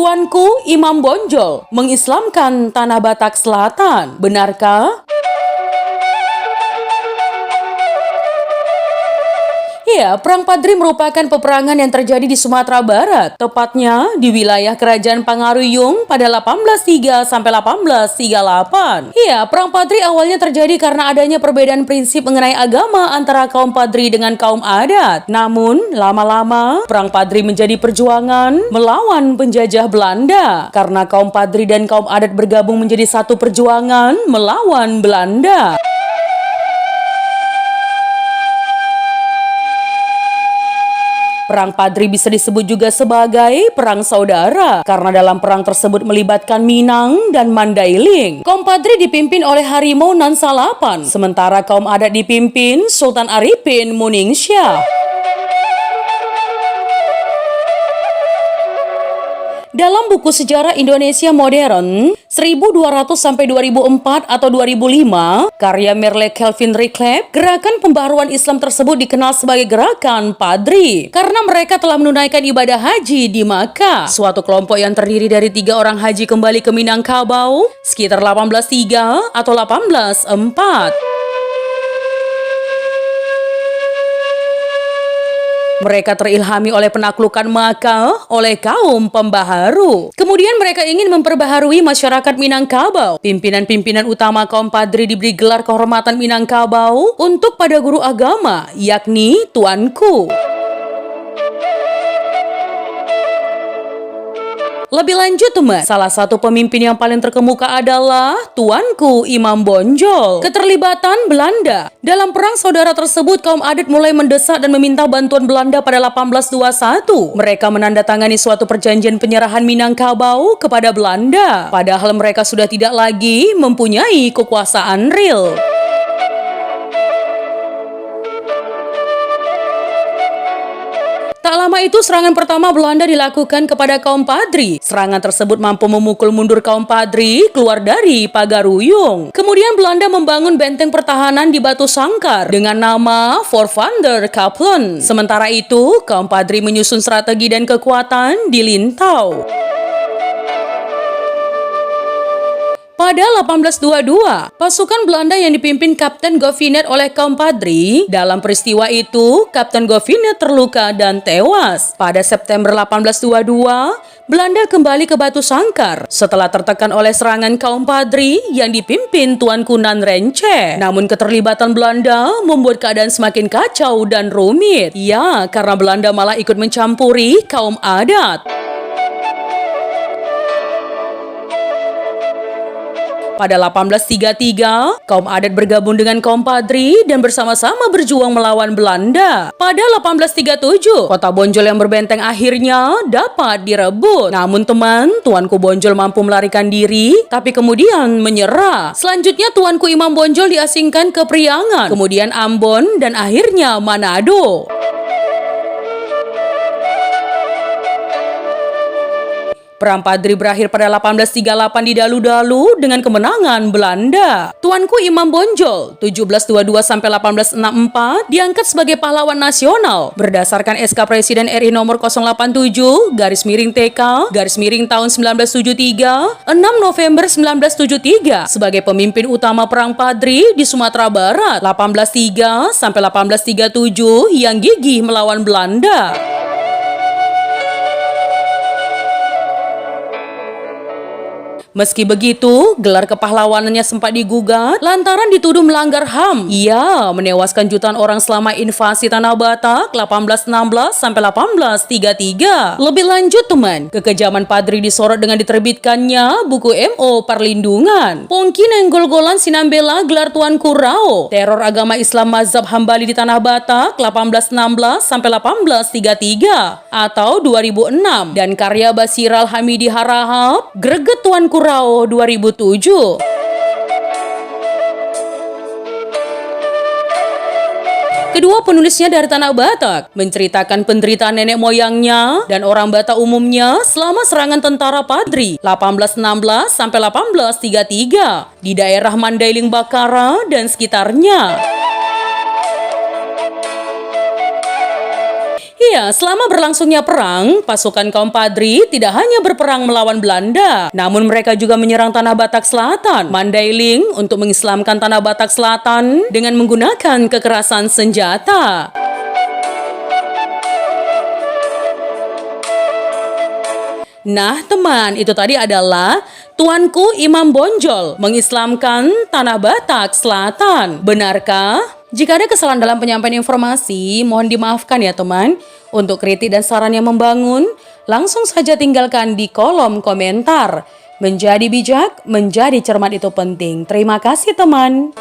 Tuanku Imam Bonjol mengislamkan Tanah Batak Selatan. Benarkah? Ya, Perang Padri merupakan peperangan yang terjadi di Sumatera Barat, tepatnya di wilayah Kerajaan Pangaruyung pada 1803 sampai 1838. Ya, Perang Padri awalnya terjadi karena adanya perbedaan prinsip mengenai agama antara kaum Padri dengan kaum adat. Namun, lama-lama Perang Padri menjadi perjuangan melawan penjajah Belanda karena kaum Padri dan kaum adat bergabung menjadi satu perjuangan melawan Belanda. Perang Padri bisa disebut juga sebagai Perang Saudara, karena dalam perang tersebut melibatkan Minang dan Mandailing. Kaum Padri dipimpin oleh Harimau Nan Salapan, sementara kaum adat dipimpin Sultan Arifin Muningsyah. Dalam buku sejarah Indonesia modern 1200-2004 atau 2005, karya Merle Kelvin Reclep, gerakan pembaharuan Islam tersebut dikenal sebagai Gerakan Padri karena mereka telah menunaikan ibadah haji di Makkah. Suatu kelompok yang terdiri dari 3 orang haji kembali ke Minangkabau sekitar 1803 atau 1804. Mereka terilhami oleh penaklukan Makkah oleh kaum pembaharu. Kemudian mereka ingin memperbaharui masyarakat Minangkabau. Pimpinan-pimpinan utama kaum Padri diberi gelar kehormatan Minangkabau untuk pada guru agama, yakni Tuanku. Lebih lanjut teman, salah satu pemimpin yang paling terkemuka adalah Tuanku Imam Bonjol. Keterlibatan Belanda. Dalam perang saudara tersebut, kaum adat mulai mendesak dan meminta bantuan Belanda pada 1821. Mereka menandatangani suatu perjanjian penyerahan Minangkabau kepada Belanda. Padahal mereka sudah tidak lagi mempunyai kekuasaan real. Tak lama itu serangan pertama Belanda dilakukan kepada kaum Padri. Serangan tersebut mampu memukul mundur kaum Padri keluar dari Pagaruyung. Kemudian Belanda membangun benteng pertahanan di Batu Sangkar dengan nama Fort Van der Kapellen. Sementara itu, kaum Padri menyusun strategi dan kekuatan di Lintau. Pada 1822, pasukan Belanda yang dipimpin Kapten Govinet oleh kaum Padri. Dalam peristiwa itu, Kapten Govinet terluka dan tewas. Pada September 1822, Belanda kembali ke Batu Sangkar setelah tertekan oleh serangan kaum Padri yang dipimpin Tuanku Nan Renceh. Namun keterlibatan Belanda membuat keadaan semakin kacau dan rumit. Ya, karena Belanda malah ikut mencampuri kaum adat. Pada 1833, kaum adat bergabung dengan kaum Padri dan bersama-sama berjuang melawan Belanda. Pada 1837, kota Bonjol yang berbenteng akhirnya dapat direbut. Namun teman, Tuanku Bonjol mampu melarikan diri, tapi kemudian menyerah. Selanjutnya Tuanku Imam Bonjol diasingkan ke Priangan, kemudian Ambon, dan akhirnya Manado. Perang Padri berakhir pada 1838 di Dalu-Dalu dengan kemenangan Belanda. Tuanku Imam Bonjol 1722-1864 diangkat sebagai pahlawan nasional berdasarkan SK Presiden RI nomor 087-TK tahun 1973, 6 November 1973 sebagai pemimpin utama Perang Padri di Sumatera Barat 1803-1837 yang gigih melawan Belanda. Meski begitu, gelar kepahlawanannya sempat digugat lantaran dituduh melanggar HAM. Ia menewaskan jutaan orang selama invasi Tanah Batak 1816-1833. Lebih lanjut teman, kekejaman Padri disorot dengan diterbitkannya buku MO Perlindungan. Pongki nenggol-golan sinambela gelar Tuanku Rao. Teror agama Islam mazhab Hambali di Tanah Batak 1816-1833 atau 2006. Dan karya Basiral Hamidi Harahap, Greget Tuanku Rao 2007. Kedua penulisnya dari Tanah Batak menceritakan penderitaan nenek moyangnya dan orang Batak umumnya selama serangan tentara Padri 1816-1833 di daerah Mandailing Bakara dan sekitarnya. Ya, selama berlangsungnya perang, pasukan kaum Padri tidak hanya berperang melawan Belanda, namun mereka juga menyerang Tanah Batak Selatan, Mandailing, untuk mengislamkan Tanah Batak Selatan dengan menggunakan kekerasan senjata. Nah teman, itu tadi adalah Tuanku Imam Bonjol mengislamkan Tanah Batak Selatan. Benarkah? Jika ada kesalahan dalam penyampaian informasi, mohon dimaafkan ya teman. Untuk kritik dan saran yang membangun, langsung saja tinggalkan di kolom komentar. Menjadi bijak, menjadi cermat itu penting. Terima kasih teman.